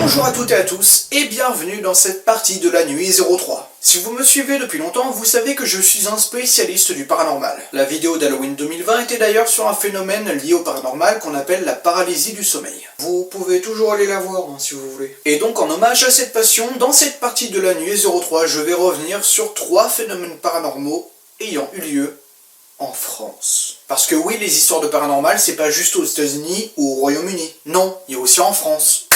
Bonjour à toutes et à tous et bienvenue dans cette partie de la nuit 03. Si vous me suivez depuis longtemps, vous savez que je suis un spécialiste du paranormal. La vidéo d'Halloween 2020 était d'ailleurs sur un phénomène lié au paranormal qu'on appelle la paralysie du sommeil. Vous pouvez toujours aller la voir si vous voulez. Et donc en hommage à cette passion, dans cette partie de la nuit 03, je vais revenir sur 3 phénomènes paranormaux ayant eu lieu en France. Parce que oui, les histoires de paranormal, c'est pas juste aux États-Unis ou au Royaume-Uni. Non, il y a aussi en France.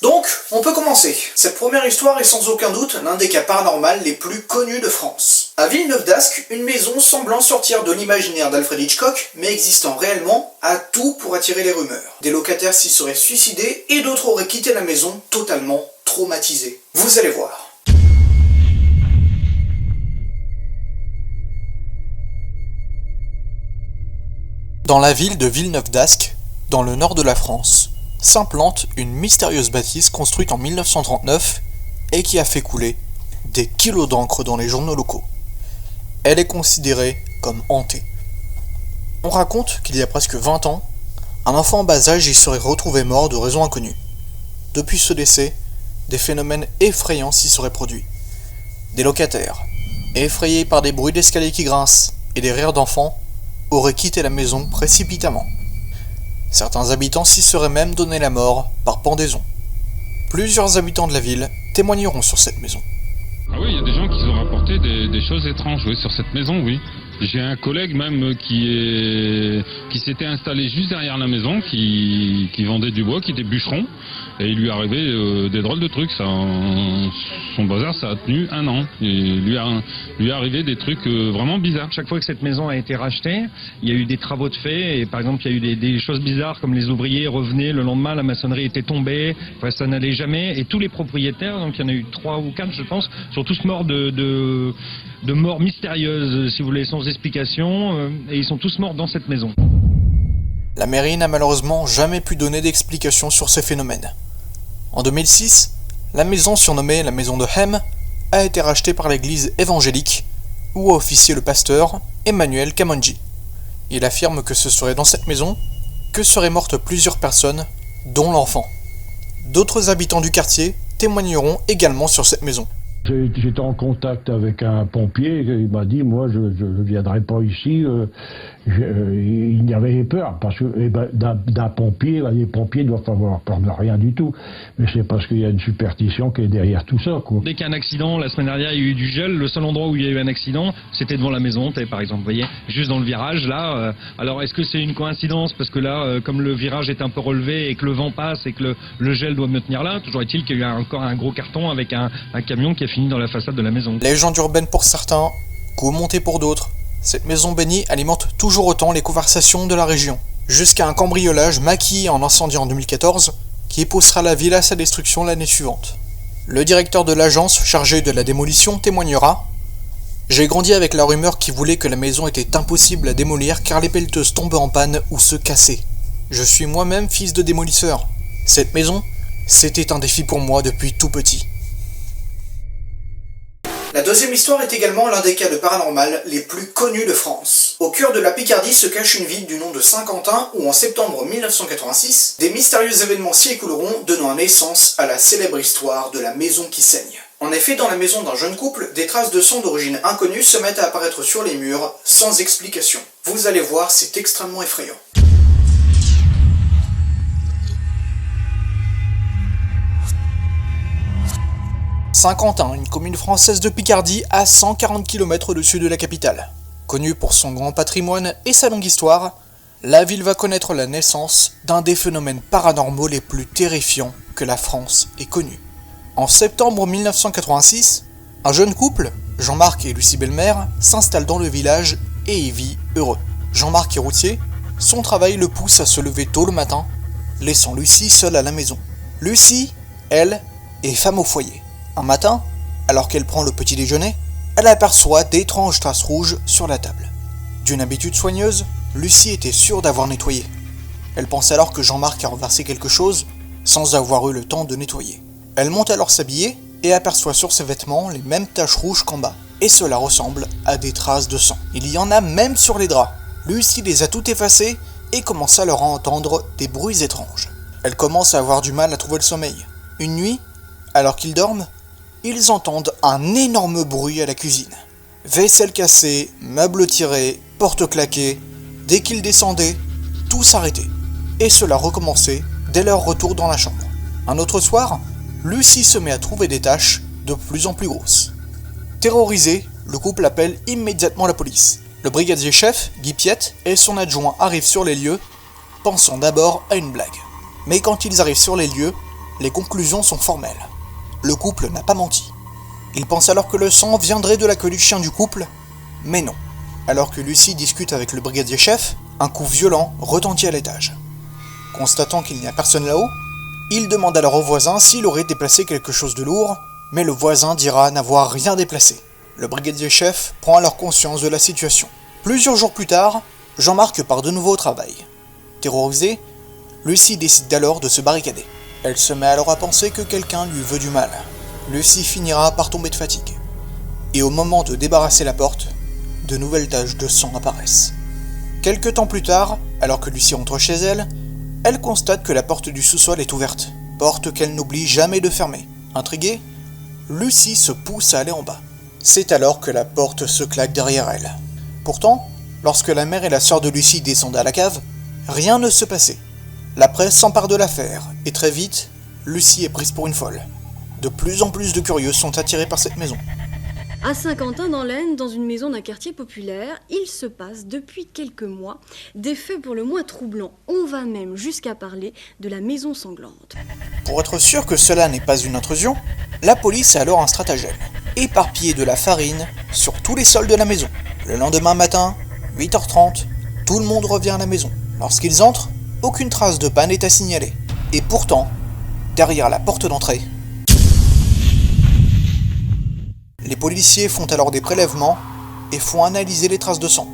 Donc, on peut commencer. Cette première histoire est sans aucun doute l'un des cas paranormaux les plus connus de France. À Villeneuve d'Ascq, une maison semblant sortir de l'imaginaire d'Alfred Hitchcock, mais existant réellement, a tout pour attirer les rumeurs. Des locataires s'y seraient suicidés et d'autres auraient quitté la maison totalement traumatisés. Vous allez voir. Dans la ville de Villeneuve d'Ascq, dans le nord de la France, s'implante une mystérieuse bâtisse construite en 1939 et qui a fait couler des kilos d'encre dans les journaux locaux. Elle est considérée comme hantée. On raconte qu'il y a presque 20 ans, un enfant en bas âge y serait retrouvé mort de raisons inconnues. Depuis ce décès, des phénomènes effrayants s'y seraient produits. Des locataires, effrayés par des bruits d'escalier qui grincent et des rires d'enfants, auraient quitté la maison précipitamment. Certains habitants s'y seraient même donné la mort par pendaison. Plusieurs habitants de la ville témoigneront sur cette maison. Ah oui, il y a des gens qui ont rapporté des choses étranges, oui, sur cette maison, oui. J'ai un collègue même qui s'était installé juste derrière la maison, qui vendait du bois, qui était bûcheron, et il lui arrivait des drôles de trucs. Son bazar, ça a tenu 1 an. Et lui est arrivé des trucs vraiment bizarres. Chaque fois que cette maison a été rachetée, il y a eu des travaux de fait, et par exemple, il y a eu des choses bizarres, comme les ouvriers revenaient le lendemain, la maçonnerie était tombée, enfin, ça n'allait jamais, et tous les propriétaires, donc il y en a eu 3 ou 4, je pense, sont tous morts de morts mystérieuses, si vous voulez, sans explication, et ils sont tous morts dans cette maison. La mairie n'a malheureusement jamais pu donner d'explication sur ces phénomènes. En 2006, la maison surnommée la maison de Hem a été rachetée par l'église évangélique, où a officié le pasteur Emmanuel Kamonji. Il affirme que ce serait dans cette maison que seraient mortes plusieurs personnes, dont l'enfant. D'autres habitants du quartier témoigneront également sur cette maison. J'étais en contact avec un pompier, il m'a dit, moi je ne viendrai pas ici, il avait peur, parce que d'un pompier, les pompiers doivent avoir peur de rien du tout, mais c'est parce qu'il y a une superstition qui est derrière tout ça, quoi. Dès qu'il y a un accident, la semaine dernière il y a eu du gel, le seul endroit où il y a eu un accident, c'était devant la maison, par exemple, vous voyez, juste dans le virage, là, alors est-ce que c'est une coïncidence, parce que là, comme le virage est un peu relevé et que le vent passe et que le gel doit me tenir là, toujours est-il qu'il y a eu encore un gros carton avec un camion qui a fini dans la façade de la maison. Légende urbaine pour certains, coup monté pour d'autres. Cette maison bénie alimente toujours autant les conversations de la région. Jusqu'à un cambriolage maquillé en incendie en 2014, qui poussera la ville à sa destruction l'année suivante. Le directeur de l'agence chargé de la démolition témoignera : « J'ai grandi avec la rumeur qui voulait que la maison était impossible à démolir car les pelleteuses tombaient en panne ou se cassaient. Je suis moi-même fils de démolisseur. Cette maison, c'était un défi pour moi depuis tout petit. » La deuxième histoire est également l'un des cas de paranormal les plus connus de France. Au cœur de la Picardie se cache une ville du nom de Saint-Quentin où en septembre 1986, des mystérieux événements s'y écouleront, donnant naissance à la célèbre histoire de la maison qui saigne. En effet, dans la maison d'un jeune couple, des traces de sang d'origine inconnue se mettent à apparaître sur les murs, sans explication. Vous allez voir, c'est extrêmement effrayant. Saint-Quentin, une commune française de Picardie à 140 km au-dessus de la capitale. Connue pour son grand patrimoine et sa longue histoire, la ville va connaître la naissance d'un des phénomènes paranormaux les plus terrifiants que la France ait connus. En septembre 1986, un jeune couple, Jean-Marc et Lucie Bellemare, s'installe dans le village et y vit heureux. Jean-Marc est routier, son travail le pousse à se lever tôt le matin, laissant Lucie seule à la maison. Lucie, elle, est femme au foyer. Un matin, alors qu'elle prend le petit déjeuner, elle aperçoit d'étranges traces rouges sur la table. D'une habitude soigneuse, Lucie était sûre d'avoir nettoyé. Elle pense alors que Jean-Marc a renversé quelque chose sans avoir eu le temps de nettoyer. Elle monte alors s'habiller et aperçoit sur ses vêtements les mêmes taches rouges qu'en bas. Et cela ressemble à des traces de sang. Il y en a même sur les draps. Lucie les a toutes effacées et commence alors à entendre des bruits étranges. Elle commence à avoir du mal à trouver le sommeil. Une nuit, alors qu'ils dorment, ils entendent un énorme bruit à la cuisine. Vaisselle cassée, meubles tirés, portes claquées. Dès qu'ils descendaient, tout s'arrêtait. Et cela recommençait dès leur retour dans la chambre. Un autre soir, Lucie se met à trouver des taches de plus en plus grosses. Terrorisé, le couple appelle immédiatement la police. Le brigadier-chef, Guy Piette, et son adjoint arrivent sur les lieux, pensant d'abord à une blague. Mais quand ils arrivent sur les lieux, les conclusions sont formelles. Le couple n'a pas menti. Ils pensent alors que le sang viendrait de la queue du chien du couple, mais non. Alors que Lucie discute avec le brigadier-chef, un coup violent retentit à l'étage. Constatant qu'il n'y a personne là-haut, il demande alors au voisin s'il aurait déplacé quelque chose de lourd, mais le voisin dira n'avoir rien déplacé. Le brigadier-chef prend alors conscience de la situation. Plusieurs jours plus tard, Jean-Marc part de nouveau au travail. Terrorisée, Lucie décide alors de se barricader. Elle se met alors à penser que quelqu'un lui veut du mal. Lucie finira par tomber de fatigue. Et au moment de débarrasser la porte, de nouvelles taches de sang apparaissent. Quelque temps plus tard, alors que Lucie rentre chez elle, elle constate que la porte du sous-sol est ouverte, porte qu'elle n'oublie jamais de fermer. Intriguée, Lucie se pousse à aller en bas. C'est alors que la porte se claque derrière elle. Pourtant, lorsque la mère et la sœur de Lucie descendent à la cave, rien ne se passait. La presse s'empare de l'affaire, et très vite, Lucie est prise pour une folle. De plus en plus de curieux sont attirés par cette maison. À Saint-Quentin, dans l'Aisne, dans une maison d'un quartier populaire, il se passe depuis quelques mois des faits pour le moins troublants. On va même jusqu'à parler de la maison sanglante. Pour être sûr que cela n'est pas une intrusion, la police a alors un stratagème. Éparpiller de la farine sur tous les sols de la maison. Le lendemain matin, 8h30, tout le monde revient à la maison. Lorsqu'ils entrent, aucune trace de panne n'est à signaler. Et pourtant, derrière la porte d'entrée, les policiers font alors des prélèvements et font analyser les traces de sang.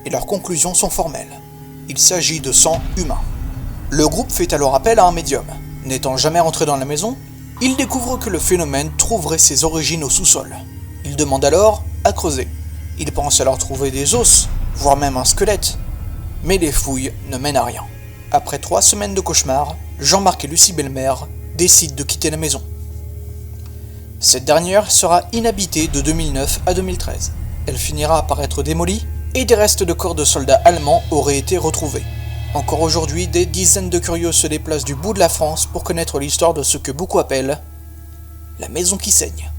Et leurs conclusions sont formelles. Il s'agit de sang humain. Le groupe fait alors appel à un médium. N'étant jamais rentré dans la maison, il découvre que le phénomène trouverait ses origines au sous-sol. Il demande alors à creuser. Il pense alors trouver des os, voire même un squelette. Mais les fouilles ne mènent à rien. Après 3 semaines de cauchemar, Jean-Marc et Lucie Bellemare décident de quitter la maison. Cette dernière sera inhabitée de 2009 à 2013. Elle finira par être démolie et des restes de corps de soldats allemands auraient été retrouvés. Encore aujourd'hui, des dizaines de curieux se déplacent du bout de la France pour connaître l'histoire de ce que beaucoup appellent la maison qui saigne.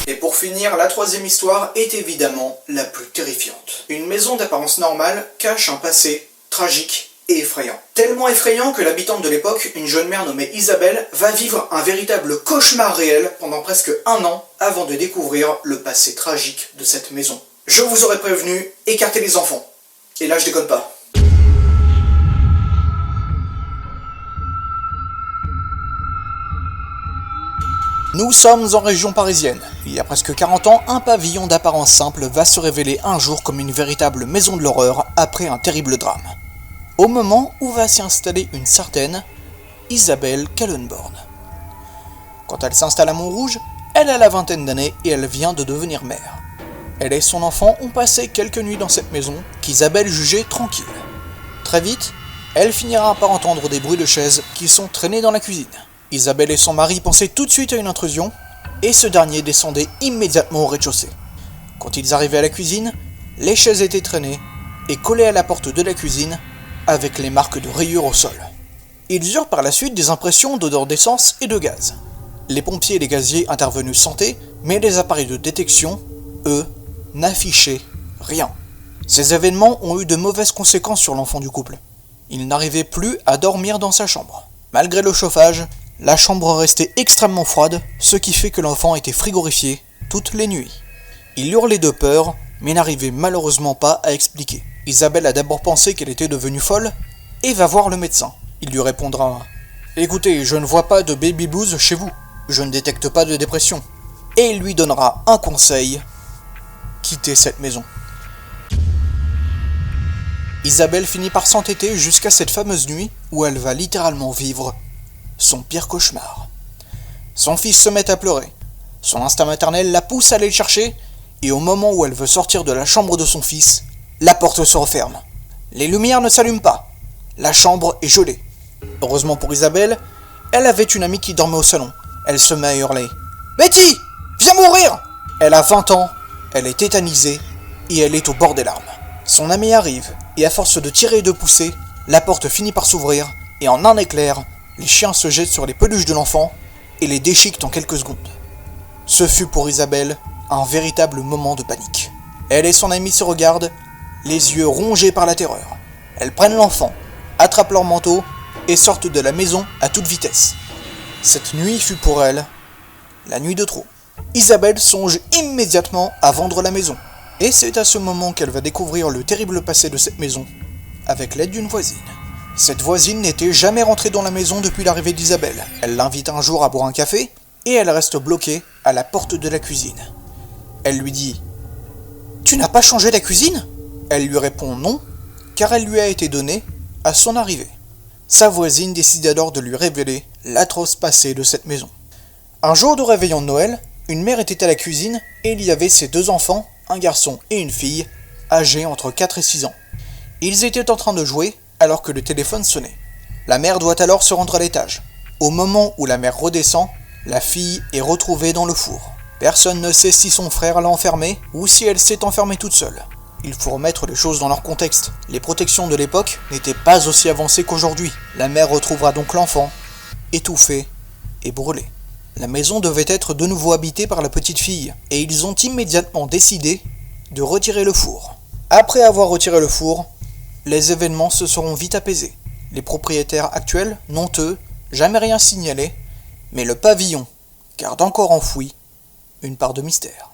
Et pour finir, la troisième histoire est évidemment la plus terrifiante. Une maison d'apparence normale cache un passé tragique et effrayant. Tellement effrayant que l'habitante de l'époque, une jeune mère nommée Isabelle, va vivre un véritable cauchemar réel pendant presque 1 an avant de découvrir le passé tragique de cette maison. Je vous aurais prévenu, écartez les enfants. Et là je déconne pas. Nous sommes en région parisienne. Il y a presque 40 ans, un pavillon d'apparence simple va se révéler un jour comme une véritable maison de l'horreur après un terrible drame. Au moment où va s'y installer une certaine Isabelle Kallenborn. Quand elle s'installe à Montrouge, elle a la vingtaine d'années et elle vient de devenir mère. Elle et son enfant ont passé quelques nuits dans cette maison qu'Isabelle jugeait tranquille. Très vite, elle finira par entendre des bruits de chaises qui sont traînées dans la cuisine. Isabelle et son mari pensaient tout de suite à une intrusion et ce dernier descendait immédiatement au rez-de-chaussée. Quand ils arrivaient à la cuisine, les chaises étaient traînées et collées à la porte de la cuisine avec les marques de rayures au sol. Ils eurent par la suite des impressions d'odeur d'essence et de gaz. Les pompiers et les gaziers intervenus sentaient, mais les appareils de détection, eux, n'affichaient rien. Ces événements ont eu de mauvaises conséquences sur l'enfant du couple. Il n'arrivait plus à dormir dans sa chambre. Malgré le chauffage, la chambre restait extrêmement froide, ce qui fait que l'enfant était frigorifié toutes les nuits. Il hurlait de peur, mais n'arrivait malheureusement pas à expliquer. Isabelle a d'abord pensé qu'elle était devenue folle et va voir le médecin. Il lui répondra « Écoutez, je ne vois pas de baby blues chez vous. Je ne détecte pas de dépression. et il lui donnera un conseil: quitter cette maison. Isabelle finit par s'entêter jusqu'à cette fameuse nuit où elle va littéralement vivre son pire cauchemar. Son fils se met à pleurer. Son instinct maternel la pousse à aller le chercher, et au moment où elle veut sortir de la chambre de son fils, la porte se referme. Les lumières ne s'allument pas. La chambre est gelée. Heureusement pour Isabelle, elle avait une amie qui dormait au salon. Elle se met à hurler: Betty, viens m'ouvrir! Elle a 20 ans, elle est tétanisée, et elle est au bord des larmes. Son amie arrive, et à force de tirer et de pousser, la porte finit par s'ouvrir, et en un éclair, les chiens se jettent sur les peluches de l'enfant, et les déchiquetent en quelques secondes. Ce fut pour Isabelle un véritable moment de panique. Elle et son amie se regardent, les yeux rongés par la terreur. Elles prennent l'enfant, attrapent leur manteau, et sortent de la maison à toute vitesse. Cette nuit fut pour elle la nuit de trop. Isabelle songe immédiatement à vendre la maison. Et c'est à ce moment qu'elle va découvrir le terrible passé de cette maison, avec l'aide d'une voisine. Cette voisine n'était jamais rentrée dans la maison depuis l'arrivée d'Isabelle. Elle l'invite un jour à boire un café, et elle reste bloquée à la porte de la cuisine. Elle lui dit: « Tu n'as pas changé la cuisine ?» Elle lui répond non, car elle lui a été donnée à son arrivée. Sa voisine décide alors de lui révéler l'atroce passé de cette maison. Un jour de réveillon de Noël, une mère était à la cuisine et il y avait ses 2 enfants, un garçon et une fille, âgés entre 4 et 6 ans. Ils étaient en train de jouer alors que le téléphone sonnait. La mère doit alors se rendre à l'étage. Au moment où la mère redescend, la fille est retrouvée dans le four. Personne ne sait si son frère l'a enfermée ou si elle s'est enfermée toute seule. Il faut remettre les choses dans leur contexte. Les protections de l'époque n'étaient pas aussi avancées qu'aujourd'hui. La mère retrouvera donc l'enfant, étouffé et brûlé. La maison devait être de nouveau habitée par la petite fille, et ils ont immédiatement décidé de retirer le four. Après avoir retiré le four, les événements se seront vite apaisés. Les propriétaires actuels n'ont, eux, jamais rien signalé, mais le pavillon garde encore enfoui une part de mystère.